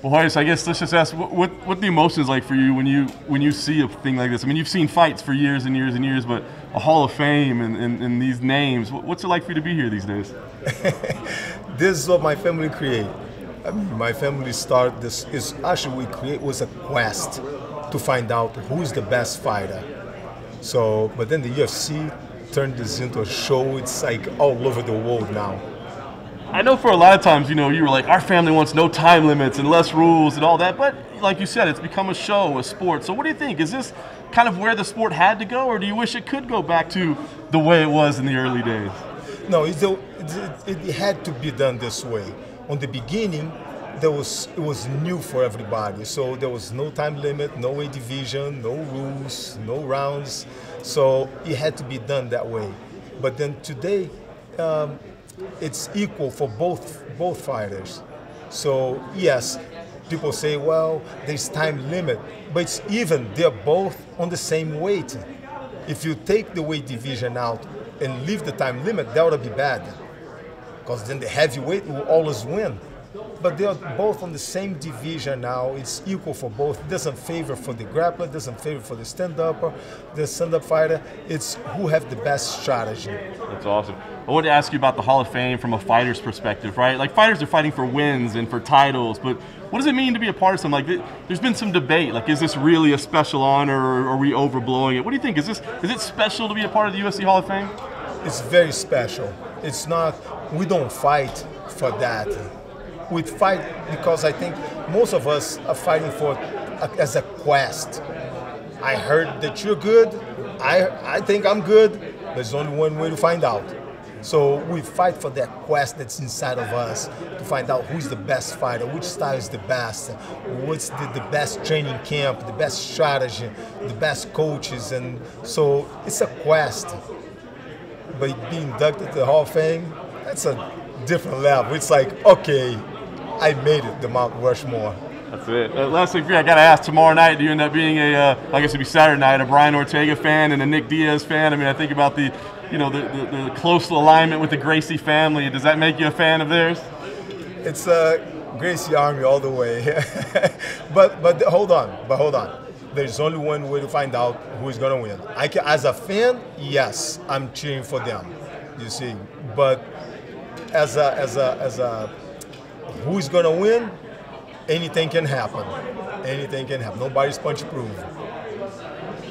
Well, Horace, I guess let's just ask what the emotions like for you when you see a thing like this. I mean, you've seen fights for years and years and years, but a Hall of Fame and these names. What's it like for you to be here these days? This is what my family create. I mean, my family started this. Is actually we create was a quest to find out who is the best fighter. So, but then the UFC turned this into a show. It's like all over the world now. I know for a lot of times, you were like, our family wants no time limits and less rules and all that, but like you said, it's become a show, a sport. So what do you think? Is this kind of where the sport had to go, or do you wish it could go back to the way it was in the early days? No, it had to be done this way. On the beginning, it was new for everybody. So there was no time limit, no weight division, no rules, no rounds. So it had to be done that way. But then today, it's equal for both fighters. So yes, people say, well, there's time limit, but it's even. They're both on the same weight. If you take the weight division out and leave the time limit, that would be bad, because then the heavyweight will always win. But they are both on the same division now. It's equal for both. It doesn't favor for the grappler, doesn't favor for the stand-upper, the stand-up fighter. It's who have the best strategy. That's awesome. I wanted to ask you about the Hall of Fame from a fighter's perspective, right? Like, fighters are fighting for wins and for titles, but what does it mean to be a part of something like this? There's been some debate, like, is this really a special honor, or are we overblowing it? What do you think? Is it special to be a part of the UFC Hall of Fame? It's very special. It's not, we don't fight for that. We fight because I think most of us are fighting as a quest. I heard that you're good. I think I'm good. There's only one way to find out. So we fight for that quest that's inside of us to find out who's the best fighter, which style is the best, what's the best training camp, the best strategy, the best coaches. And so it's a quest. But being inducted to the Hall of Fame, that's a different level. It's like, okay, I made it, the Mount Rushmore. That's it. Last thing for you, I got to ask, tomorrow night, do you end up being I guess it'd be Saturday night, a Brian Ortega fan and a Nick Diaz fan? I mean, I think about the close alignment with the Gracie family. Does that make you a fan of theirs? It's a Gracie Army all the way. but hold on. There's only one way to find out who is going to win. As a fan, yes, I'm cheering for them, you see. But as a who's going to win, anything can happen. Anything can happen. Nobody's punch-proof.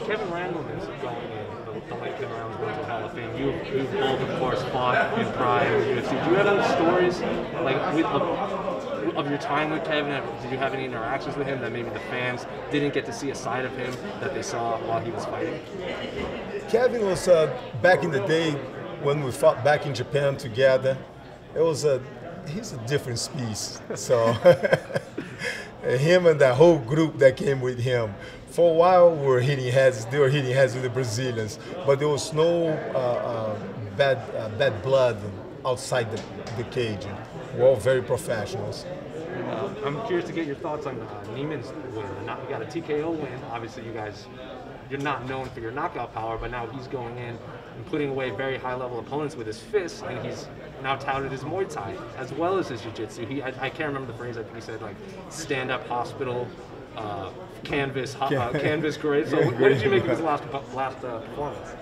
Kevin Randall is going in the Lincoln rounds going to the Hall of Fame. You've both, of course, fought in Pride or UFC. Do you have any stories of your time with Kevin? Did you have any interactions with him that maybe the fans didn't get to see a side of him that they saw while he was fighting? Kevin was back in the day when we fought back in Japan together. He's a different species. So him and that whole group that came with him, for a while we were hitting heads. They were hitting heads with the Brazilians, but there was no bad blood outside the cage. We're all very professionals. I'm curious to get your thoughts on Neiman's win. You got a TKO win. Obviously, you're not known for your knockout power, but now he's going in and putting away very high-level opponents with his fists, and he's now touted his Muay Thai as well as his Jiu-Jitsu. I can't remember the phrase. I think he said, like, stand-up hospital, canvas great. So what did you make of his last performance?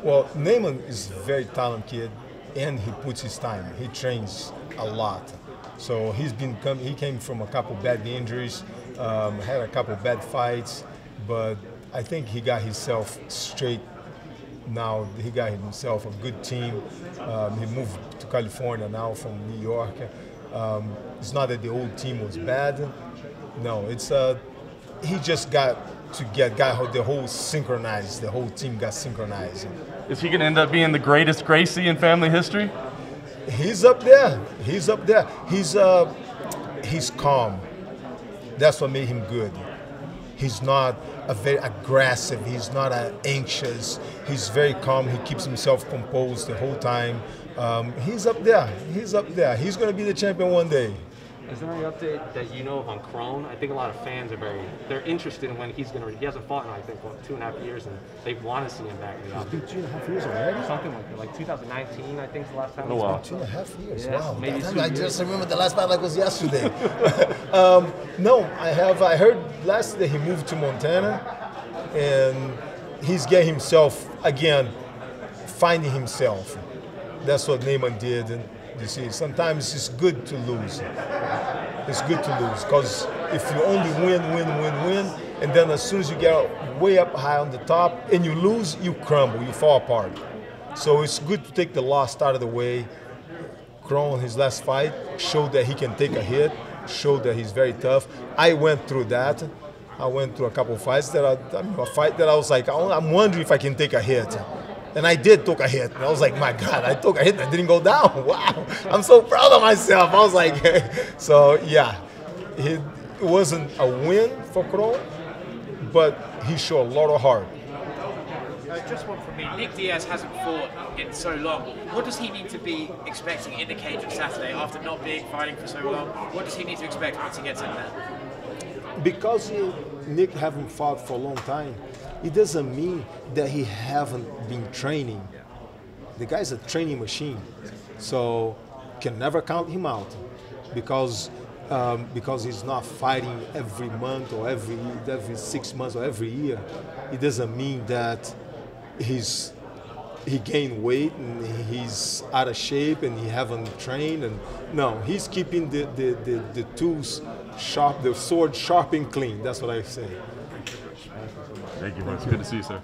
Well, Neiman is a very talented kid, and he puts his time. He trains a lot. So he came from a couple bad injuries, had a couple bad fights, but I think he got himself straight now. He got himself a good team. He moved to California now from New York. It's not that the old team was bad. No, it's he just got the whole synchronized. The whole team got synchronized. Is he going to end up being the greatest Gracie in family history? He's up there. He's up there. He's calm. That's what made him good. He's not very aggressive. He's not anxious. He's very calm. He keeps himself composed the whole time. He's up there. He's up there. He's going to be the champion one day. Is there any update that you know of on Crone? I think a lot of fans are they're interested in when he's going to, he hasn't fought in, I think, 2.5 years, and they want to see him back in the octagon. It's been 2.5 years already? Something like that, like 2019, I think is the last time. Oh, wow. 2.5 years, Yeah, wow. maybe That 2 I years. just remember the last fight like it was yesterday. No, I heard last that he moved to Montana, and he's getting himself, again, finding himself. That's what Neiman did. And you see, sometimes it's good to lose. It's good to lose, because if you only win, and then as soon as you get way up high on the top and you lose, you crumble, you fall apart. So it's good to take the loss out of the way. Crone, his last fight, showed that he can take a hit, showed that he's very tough. I went through that. I went through a couple of fights a fight that I was like, I'm wondering if I can take a hit. And I did take a hit. And I was like, my God, I took a hit and I didn't go down. Wow, I'm so proud of myself. I was like, so yeah, it wasn't a win for Crone, but he showed a lot of heart. Just one from me. Nick Diaz hasn't fought in so long. What does he need to be expecting in the cage on Saturday after not fighting for so long? What does he need to expect once he gets in there? Because Nick haven't fought for a long time, it doesn't mean that he haven't been training. The guy's a training machine, so can never count him out, because he's not fighting every month or every 6 months or every year. It doesn't mean that he gained weight and he's out of shape and he haven't trained. And no, he's keeping the tools sharp, the sword sharp and clean. That's what I say. Thank you, man. It's good to see you, sir.